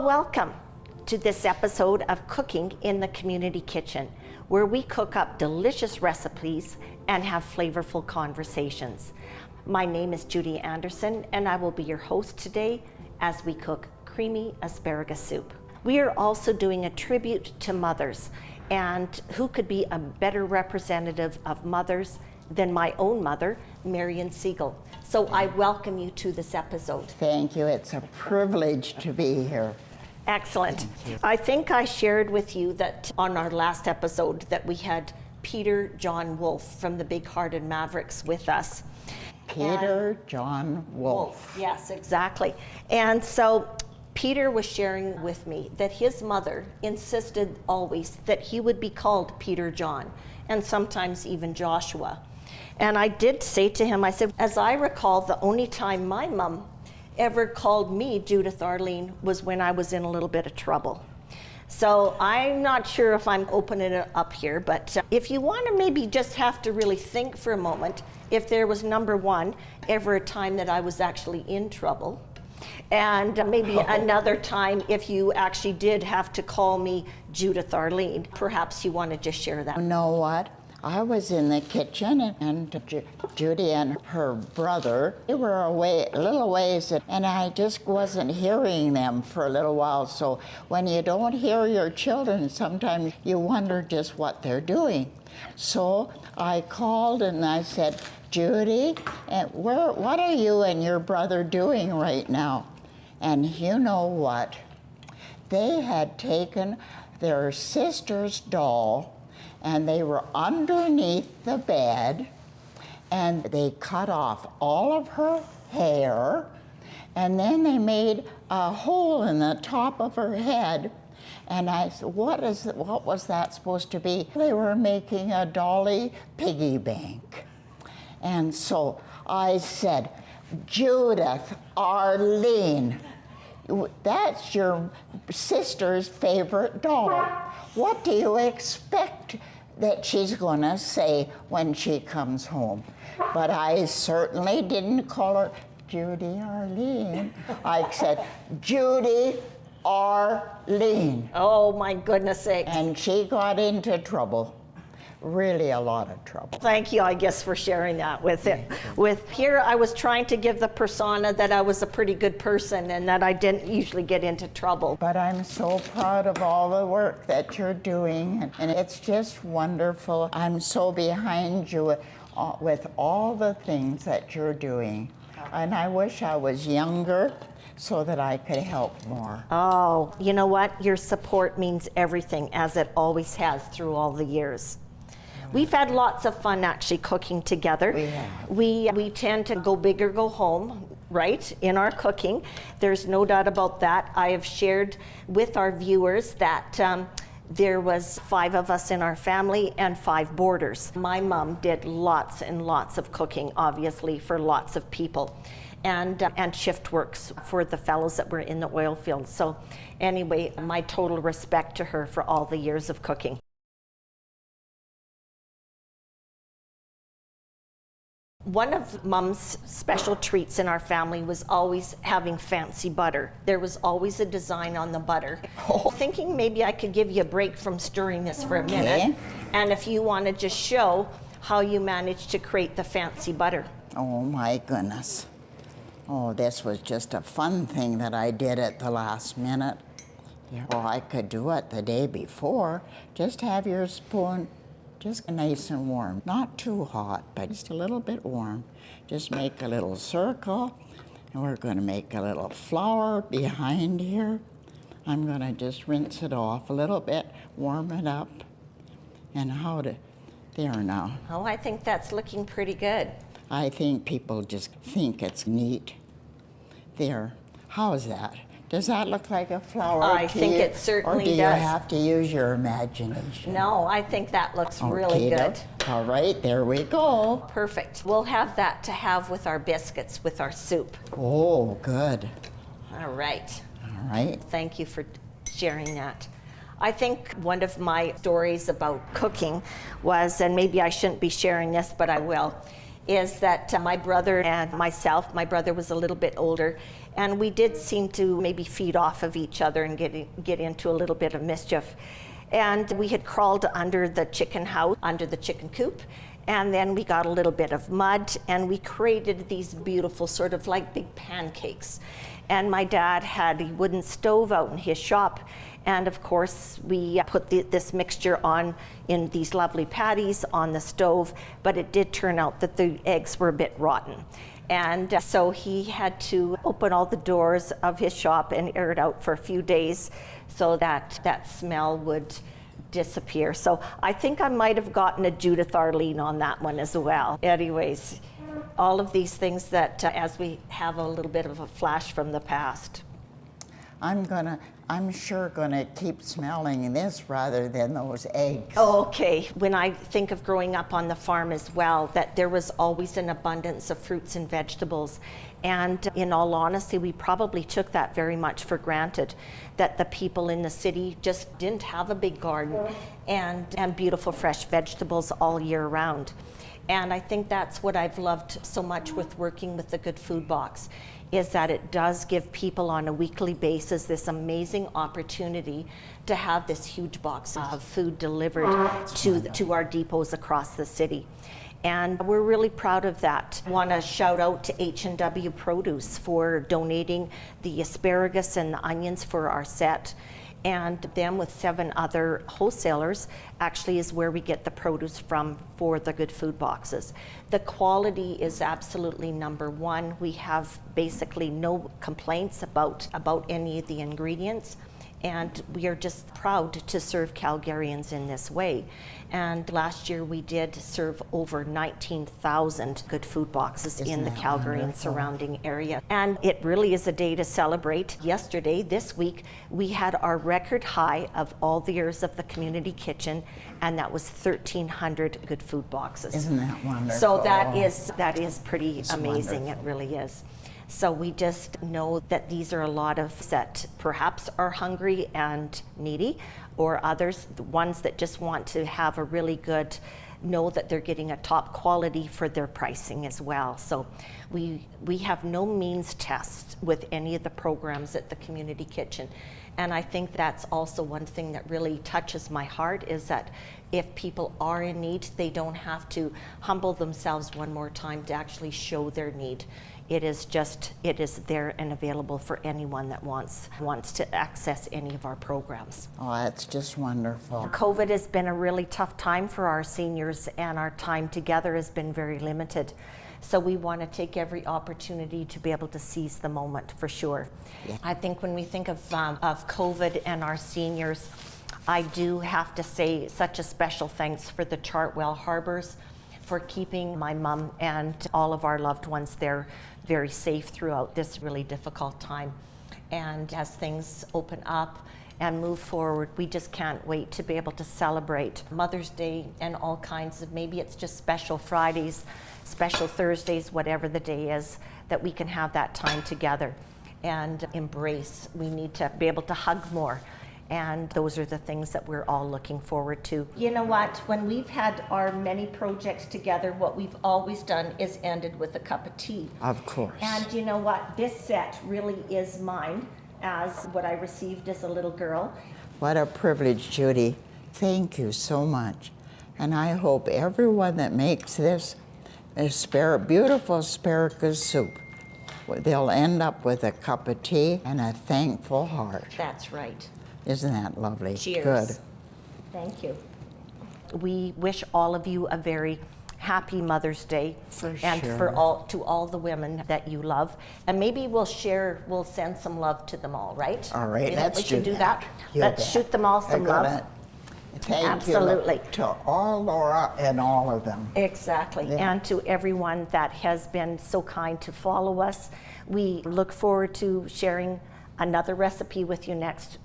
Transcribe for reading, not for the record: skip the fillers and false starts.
Welcome to this episode of Cooking in the Community Kitchen, where we cook up delicious recipes and have flavorful conversations. My name is Judy Anderson, and I will be your host today as we cook creamy asparagus soup. We are also doing a tribute to mothers, and who could be a better representative of mothers than my own mother, Marion Siegle. So I welcome you to this episode. Thank you. It's a privilege to be here. Excellent. I think I shared with you that on our last episode that we had Peter John Wolf from the Big Hearted Mavericks with us. Peter John Wolf. Yes, exactly. And so Peter was sharing with me that his mother insisted always that he would be called Peter John, and sometimes even Joshua. And I did say to him, I said, as I recall, the only time my mom ever called me Judith Arlene was when I was in a little bit of trouble. So I'm not sure if I'm opening it up here, but if you want to maybe just have to really think for a moment, if there was, number one, ever a time that I was actually in trouble, and maybe another time if you actually did have to call me Judith Arlene, perhaps you want to just share that. You know what? I was in the kitchen and Judy and her brother, they were away a little ways, and I just wasn't hearing them for a little while. So when you don't hear your children, sometimes you wonder just what they're doing. So I called and I said, Judy, what are you and your brother doing right now? And you know what? They had taken their sister's doll and they were underneath the bed, and they cut off all of her hair, and then they made a hole in the top of her head. And I said, what was that supposed to be? They were making a dolly piggy bank. And so I said, Judith Arlene, that's your sister's favorite doll. What do you expect that she's going to say when she comes home? But I certainly didn't call her Judy Arlene. I said, Judy Arlene. Oh my goodness sakes. And she got into trouble. Really a lot of trouble. Thank you, I guess, for sharing that with it. With here, I was trying to give the persona that I was a pretty good person and that I didn't usually get into trouble. But I'm so proud of all the work that you're doing, and it's just wonderful. I'm so behind you with all the things that you're doing. And I wish I was younger so that I could help more. Oh, you know what? Your support means everything, as it always has through all the years. We've had lots of fun actually cooking together. We tend to go big or go home, right, in our cooking. There's no doubt about that. I have shared with our viewers that there was 5 of us in our family and 5 boarders. My mom did lots and lots of cooking, obviously, for lots of people. And shift works for the fellows that were in the oil fields. So anyway, my total respect to her for all the years of cooking. One of Mom's special treats in our family was always having fancy butter. There was always a design on the butter. Thinking maybe I could give you a break from stirring this for a minute, and if you want to just show how you managed to create the fancy butter. Oh my goodness. Oh, this was just a fun thing that I did at the last minute. Well, I could do it the day before. Just have your spoon just nice and warm. Not too hot, but just a little bit warm. Just make a little circle, and we're going to make a little flour behind here. I'm going to just rinse it off a little bit, warm it up, and there now. Oh, I think that's looking pretty good. I think people just think it's neat. There, how's that? Does that look like a flower I think it certainly does. Or do you have to use your imagination? No, I think that looks really good. All right, there we go. Perfect. We'll have that to have with our biscuits, with our soup. Oh, good. All right. All right. Thank you for sharing that. I think one of my stories about cooking was, and maybe I shouldn't be sharing this, but I will, is that my brother and myself, my brother was a little bit older, and we did seem to maybe feed off of each other and get into a little bit of mischief. And we had crawled under the chicken house, under the chicken coop, and then we got a little bit of mud, and we created these beautiful sort of like big pancakes. And my dad had a wooden stove out in his shop, and of course we put this mixture on in these lovely patties on the stove, but it did turn out that the eggs were a bit rotten. And so he had to open all the doors of his shop and air it out for a few days so that that smell would disappear. So I think I might have gotten a Judith Arlene on that one as well. Anyways, all of these things that as we have a little bit of a flash from the past. I'm sure gonna keep smelling this rather than those eggs. Okay, when I think of growing up on the farm as well, that there was always an abundance of fruits and vegetables. And in all honesty, we probably took that very much for granted, that the people in the city just didn't have a big garden and beautiful fresh vegetables all year round. And I think that's what I've loved so much with working with the Good Food Box, is that it does give people on a weekly basis this amazing opportunity to have this huge box of food delivered to our depots across the city. And we're really proud of that. I want to shout out to H&W Produce for donating the asparagus and the onions for our set. And them with 7 other wholesalers actually is where we get the produce from for the Good Food Boxes. The quality is absolutely number one. We have basically no complaints about any of the ingredients. And we are just proud to serve Calgarians in this way. And last year we did serve over 19,000 Good Food Boxes in the Calgary and surrounding area. And it really is a day to celebrate. Yesterday, this week, we had our record high of all the years of the community kitchen, and that was 1,300 Good Food Boxes. Isn't that wonderful? So that is pretty amazing. Wonderful. It really is. So we just know that these are a lot of that perhaps are hungry and needy, or others, the ones that just want to have a really good, know that they're getting a top quality for their pricing as well. So we have no means test with any of the programs at the community kitchen. And I think that's also one thing that really touches my heart, is that if people are in need, they don't have to humble themselves one more time to actually show their need. It is there and available for anyone that wants to access any of our programs. Oh, that's just wonderful. COVID has been a really tough time for our seniors, and our time together has been very limited. So we want to take every opportunity to be able to seize the moment, for sure. Yeah. I think when we think of COVID and our seniors, I do have to say such a special thanks for the Chartwell Harbors for keeping my mom and all of our loved ones there very safe throughout this really difficult time. And as things open up and move forward, we just can't wait to be able to celebrate Mother's Day and all kinds of, maybe it's just special Fridays, special Thursdays, whatever the day is, that we can have that time together and embrace. We need to be able to hug more. And those are the things that we're all looking forward to. You know what, when we've had our many projects together, what we've always done is ended with a cup of tea. Of course. And you know what, this set really is mine, as what I received as a little girl. What a privilege, Judy. Thank you so much. And I hope everyone that makes this beautiful asparagus soup, they'll end up with a cup of tea and a thankful heart. That's right. Isn't that lovely? Cheers. Good. Thank you. We wish all of you a very happy Mother's Day, and sure. to all the women that you love. And maybe we'll send some love to them all, right? All right, We should do that. You Let's bet. shoot them all some love. Thank Absolutely. you to all Laura and all of them. Exactly. Yeah. And to everyone that has been so kind to follow us. We look forward to sharing another recipe with you next